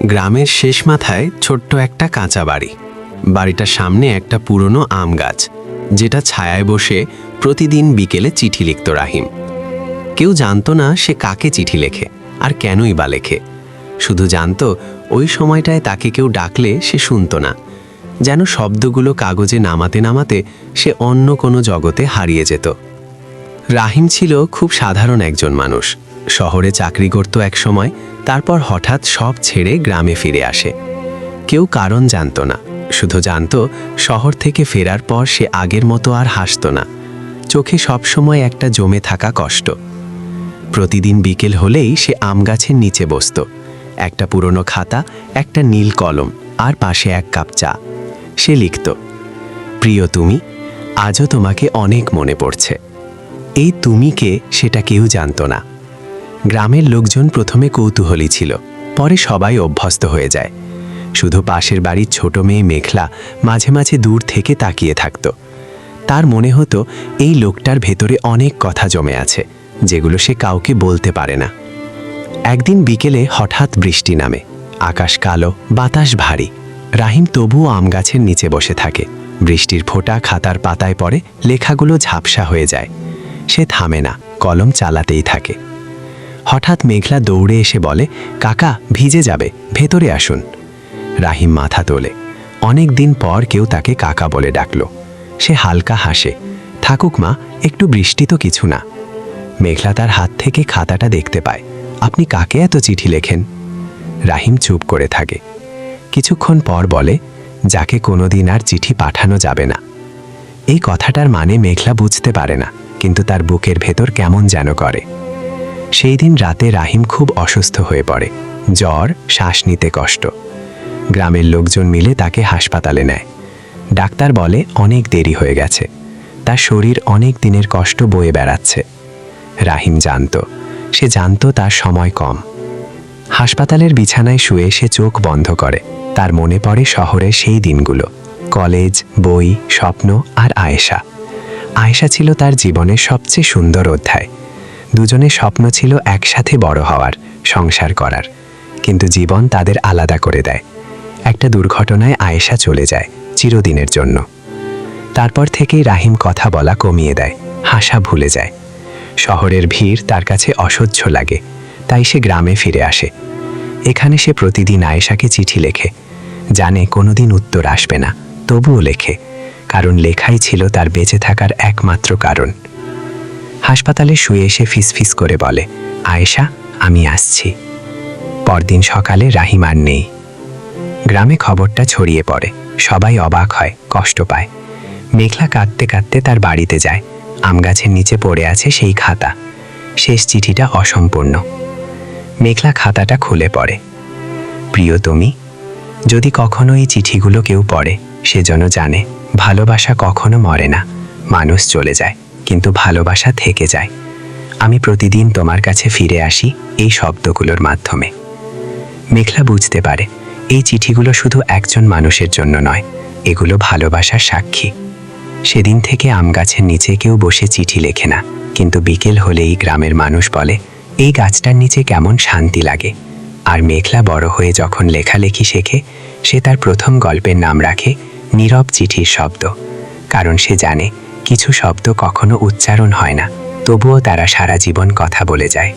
গ্রামের শেষ মাথায় ছোট্ট একটা কাঁচা বাড়ি। বাড়িটার সামনে একটা পুরনো আম গাছ, যেটা ছায়ায় বসে প্রতিদিন বিকেলে চিঠি লিখত রাহিম। কেউ জানতো না সে কাকে চিঠি লেখে আর কেনই বা লেখে। শুধু জানতো ওই সময়টায় তাকে কেউ ডাকলে সে শুনতো না, যেন শব্দগুলো কাগজে নামাতে নামাতে সে অন্য কোনো জগতে হারিয়ে যেত। রাহিম ছিল খুব সাধারণ একজন মানুষ। শহরে চাকরি করত এক সময়, তারপর হঠাৎ সব ছেড়ে গ্রামে ফিরে আসে। কেউ কারণ জানতো না, শুধু জানতো শহর থেকে ফেরার পর সে আগের মতো আর হাসত না। চোখে সবসময় একটা জমে থাকা কষ্ট। প্রতিদিন বিকেল হলেই সে আম গাছের নিচে বসত। একটা পুরনো খাতা, একটা নীল কলম আর পাশে এক কাপ চা। সে লিখত, প্রিয় তুমি, আজও তোমাকে অনেক মনে পড়ছে। এই তুমি কে সেটা কেউ জানতো না। গ্রামের লোকজন প্রথমে কৌতূহলী ছিল, পরে সবাই অভ্যস্ত হয়ে যায়। শুধু পাশের বাড়ির ছোট মেয়ে মেঘলা মাঝে মাঝে দূর থেকে তাকিয়ে থাকত। তার মনে হতো এই লোকটার ভেতরে অনেক কথা জমে আছে, যেগুলো সে কাউকে বলতে পারে না। একদিন বিকেলে হঠাৎ বৃষ্টি নামে। আকাশ কালো, বাতাস ভারী। রাহিম তবুও আম গাছের নিচে বসে থাকে। বৃষ্টির ফোঁটা খাতার পাতায় পড়ে, লেখাগুলো ঝাপসা হয়ে যায়। সে থামে না, কলম চালাতেই থাকে। হঠাৎ মেঘলা দৌড়ে এসে বলে, কাকা ভিজে যাবে, ভেতরে আসুন। রাহিম মাথা তোলে। অনেক দিন পর কেউ তাকে কাকা বলে ডাকল। সে হালকা হাসে, থাকুক মা, একটু বৃষ্টি তো কিছু না। মেঘলা তার হাত থেকে খাতাটা দেখতে পায়। আপনি কাকে এত চিঠি লেখেন? রাহিম চুপ করে থাকে। কিছুক্ষণ পর বলে, যাকে কোনোদিন আর চিঠি পাঠানো যাবে না। এই কথাটার মানে মেঘলা বুঝতে পারে না, কিন্তু তার বুকের ভেতর কেমন যেন করে। সেই দিন রাতে রাহিম খুব অসুস্থ হয়ে পড়ে। জ্বর, শ্বাস নিতে কষ্ট। গ্রামের লোকজন মিলে তাকে হাসপাতালে নেয়। ডাক্তার বলে অনেক দেরি হয়ে গেছে, তার শরীর অনেক দিনের কষ্ট বয়ে বেড়াচ্ছে। রাহিম সে জানতো তার সময় কম। হাসপাতালের বিছানায় শুয়ে সে চোখ বন্ধ করে। তার মনে পড়ে শহরের সেই দিনগুলো, কলেজ, বই, স্বপ্ন আর আয়েশা। আয়েশা ছিল তার জীবনের সবচেয়ে সুন্দর অধ্যায়। দুজনের স্বপ্ন ছিল একসাথে বড় হওয়ার, সংসার করার। কিন্তু জীবন তাদের আলাদা করে দেয়। একটা দুর্ঘটনায় আয়েশা চলে যায়, চিরদিনের জন্য। তারপর থেকেই রাহিম কথা বলা কমিয়ে দেয়, হাসা ভুলে যায়। শহরের ভিড় তার কাছে অসহ্য লাগে, তাই সে গ্রামে ফিরে আসে। এখানে সে প্রতিদিন আয়েশাকে চিঠি লেখে। জানে কোনোদিন উত্তর আসবে না, তবুও লেখে, কারণ লেখাই ছিল তার বেঁচে থাকার একমাত্র কারণ। হাসপাতালে শুয়ে এসে ফিসফিস করে বলে, আয়েশা, আমি আসছি। পরদিন সকালে রাহিম আর নেই। গ্রামে খবরটা ছড়িয়ে পড়ে। সবাই অবাক হয়, কষ্ট পায়। মেঘলা কাঁদতে কাঁদতে তার বাড়িতে যায়। আম গাছের নিচে পড়ে আছে সেই খাতা। শেষ চিঠিটা অসম্পূর্ণ। মেঘলা খাতাটা খুলে পড়ে। প্রিয় তুমি, যদি কখনো এই চিঠিগুলো কেউ পড়ে, সে যেন জানে ভালোবাসা কখনো মরে না। মানুষ চলে যায়, কিন্তু ভালোবাসা থেকে যায়। আমি প্রতিদিন তোমার কাছে ফিরে আসি এই শব্দগুলোর মাধ্যমে। মেঘলা বুঝতে পারে এই চিঠিগুলো শুধু একজন মানুষের জন্য নয়, এগুলো ভালোবাসার সাক্ষী। সেদিন থেকে আম গাছের নিচে কেউ বসে চিঠি লেখে না, কিন্তু বিকেল হলেই গ্রামের মানুষ বলে, এই গাছটার নিচে কেমন শান্তি লাগে। আর মেঘলা বড় হয়ে যখন লেখালেখি শেখে, সে তার প্রথম গল্পের নাম রাখে নীরব চিঠির শব্দ। কারণ সে জানে কিছু শব্দ কখনো উচ্চারণ হয় না, তবুও তারা সারা জীবন কথা বলে যায়।